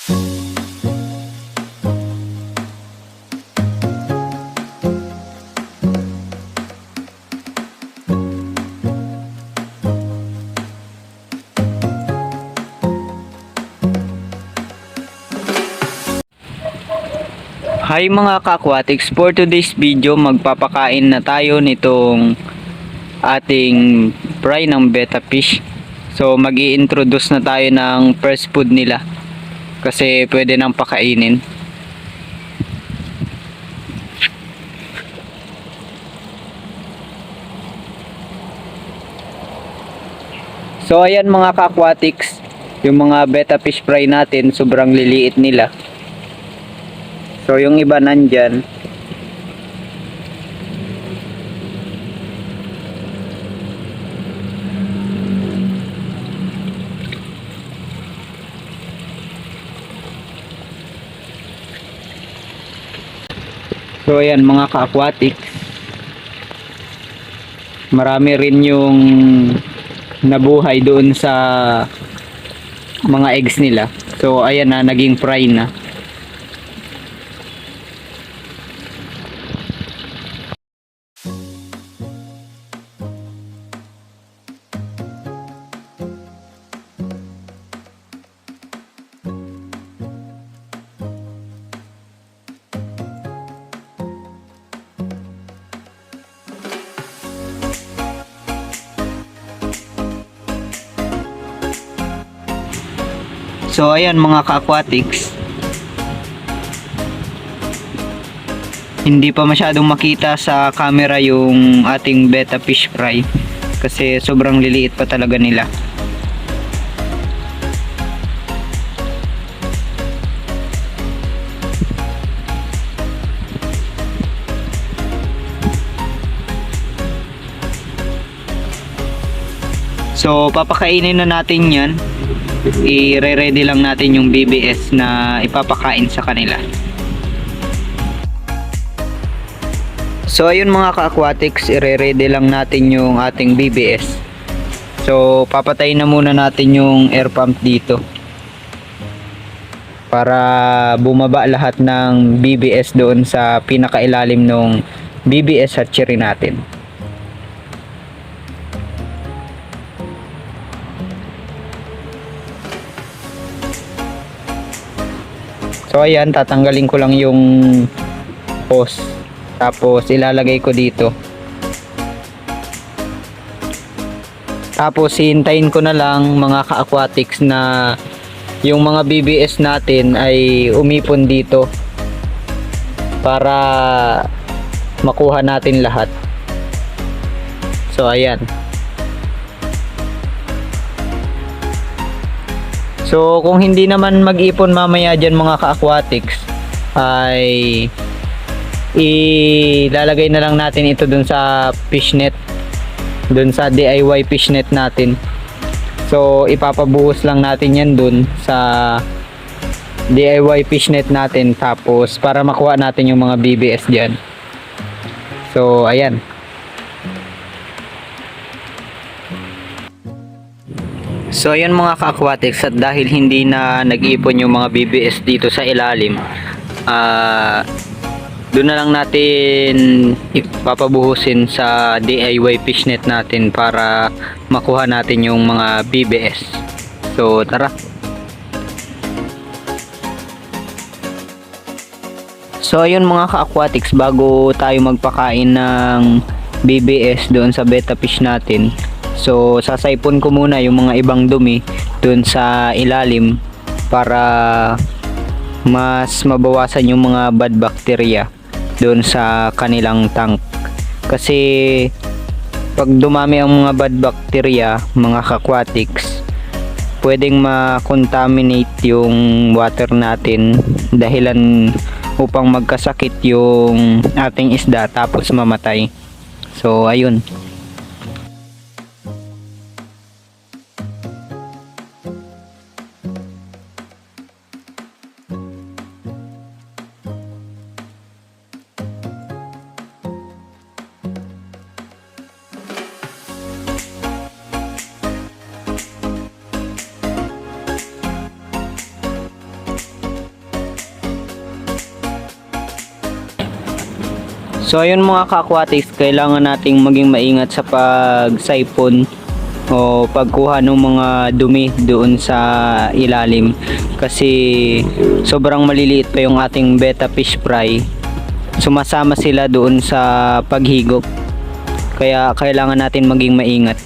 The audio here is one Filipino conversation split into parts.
Hi mga ka-aquatics, for today's video magpapakain na tayo nitong ating fry ng betta fish. So mag-i-introduce na tayo ng first food nila kasi pwede nang pakainin. So ayan mga ka-aquatics, yung mga betta fish fry natin sobrang liliit nila. So yung iba nandyan. So ayan mga ka-aquatics, marami rin yung nabuhay doon sa mga eggs nila. So ayan na, naging fry na. So ayan mga ka-aquatics, hindi pa masyadong makita sa camera yung ating betta fish fry kasi sobrang liliit pa talaga nila. So papakainin na natin yan. I-ready lang natin yung BBS na ipapakain sa kanila. So ayun mga ka-aquatics, i-ready lang natin yung ating BBS. So papatayin na muna natin yung air pump dito para bumaba lahat ng BBS doon sa pinakailalim ng BBS hatchery natin. So ayan, tatanggalin ko lang yung hose, tapos ilalagay ko dito, tapos hintayin ko na lang mga ka-aquatics na yung mga BBS natin ay umipon dito para makuha natin lahat. So ayan. So kung hindi naman mag-ipon mamaya dyan mga ka-aquatics, ay ilalagay na lang natin ito dun sa fishnet, dun sa DIY fishnet natin. So ipapabuhos lang natin yan dun sa DIY fishnet natin, tapos para makuha natin yung mga BBS dyan. So ayan. So ayan mga ka-aquatics, at dahil hindi na nag-ipon yung mga BBS dito sa ilalim, doon na lang natin ipapabuhusin sa DIY fishnet natin para makuha natin yung mga BBS. So tara. So ayun mga ka-aquatics, bago tayo magpakain ng BBS doon sa betta fish natin, so sasaipon ko muna yung mga ibang dumi doon sa ilalim para mas mabawasan yung mga bad bacteria doon sa kanilang tank. Kasi pag dumami ang mga bad bacteria mga ka-aquatics, pwedeng ma-contaminate yung water natin, dahilan upang magkasakit yung ating isda tapos mamatay. So ayun. So ayun mga ka-aquatics, kailangan nating maging maingat sa pag-siphon o pagkuha ng mga dumi doon sa ilalim kasi sobrang maliliit pa yung ating betta fish fry, sumasama sila doon sa paghigop, kaya kailangan natin maging maingat.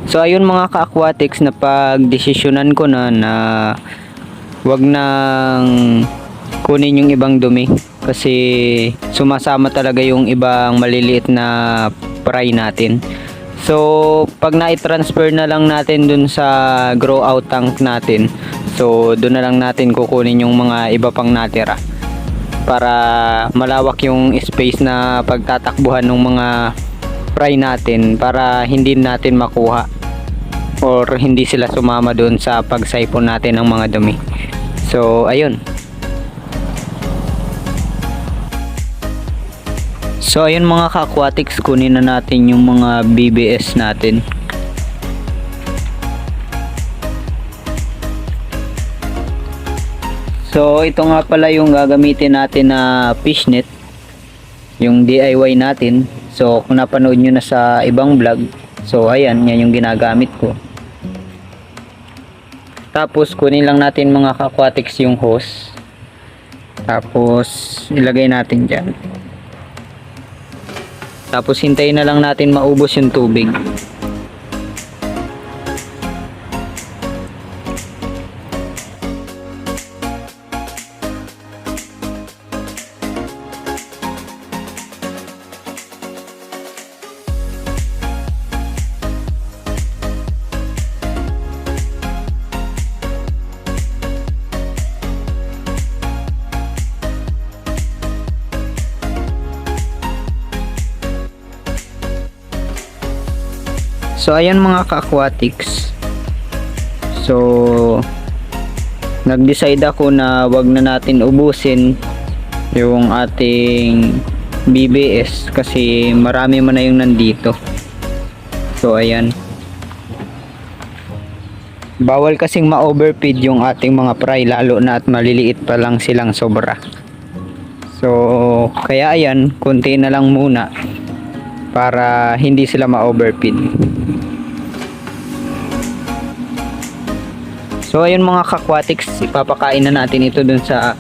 So ayun mga ka-aquatics, na pagdesisyonan ko na wag nang kunin yung ibang dumi kasi sumasama talaga yung ibang maliliit na fry natin. So pag na-transfer na lang natin dun sa grow out tank natin, so dun na lang natin kukunin yung mga iba pang natira para malawak yung space na pagtatakbuhan ng mga fry natin, para hindi natin makuha or hindi sila sumama doon sa pagsaipon natin ng mga dumi. So ayun. So ayun mga ka-aquatics, kunin na natin yung mga BBS natin. So ito nga pala yung gagamitin natin na fishnet, yung DIY natin. So kung napanood nyo na sa ibang vlog, so ayan, yan yung ginagamit ko. Tapos kunin lang natin mga ka-aquatics yung hose, tapos ilagay natin dyan, tapos hintayin na lang natin maubos yung tubig. So ayan mga ka-aquatics, so nag-decide ako na wag na natin ubusin yung ating BBS kasi marami man na yung nandito. So ayan, bawal kasing ma-overfeed yung ating mga fry, lalo na at maliliit pa lang silang sobra. So kaya ayan, konti na lang muna para hindi sila ma-overfeed. So ayun mga ka-aquatics, ipapakain na natin ito dun sa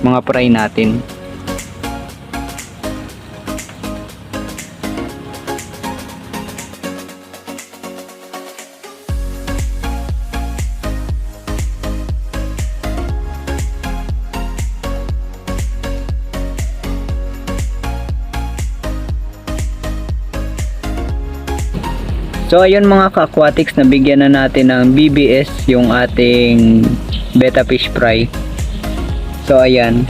mga fry natin. So ayun mga ka-aquatics, nabigyan na natin ng BBS yung ating betta fish fry. So ayan.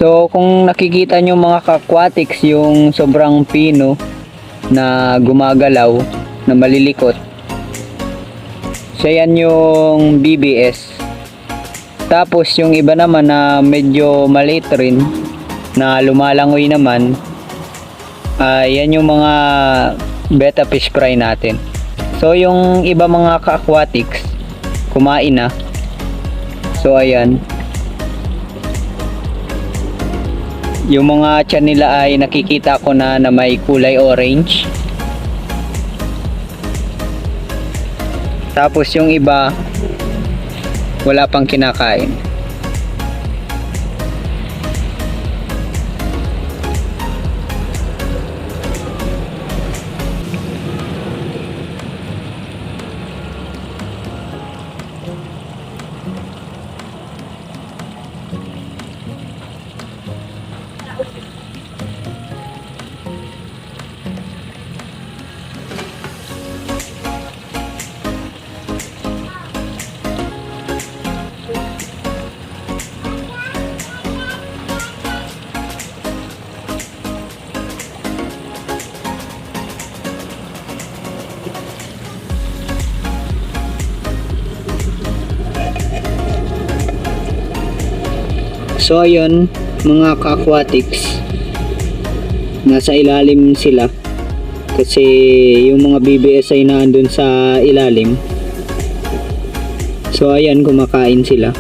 So kung nakikita nyo mga ka-aquatics, yung sobrang pino na gumagalaw, na malilikot, so yan yung BBS. Tapos yung iba naman na medyo maliit rin, na lumalangoy naman, yan yung mga betta fish fry natin. So yung iba mga ka-aquatics kumain na. So ayan, yung mga tiyan nila ay nakikita ko na may kulay orange. Tapos yung iba wala pang kinakain. So ayun mga ka-aquatics, nasa ilalim sila kasi yung mga BBS ay naandun sa ilalim. So ayan, kumakain sila.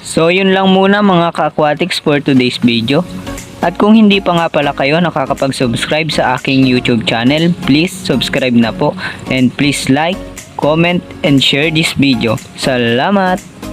So yun lang muna mga ka-aquatics for today's video. At kung hindi pa nga pala kayo nakakapag-subscribe sa aking YouTube channel, please subscribe na po. And please like, comment, and share this video. Salamat!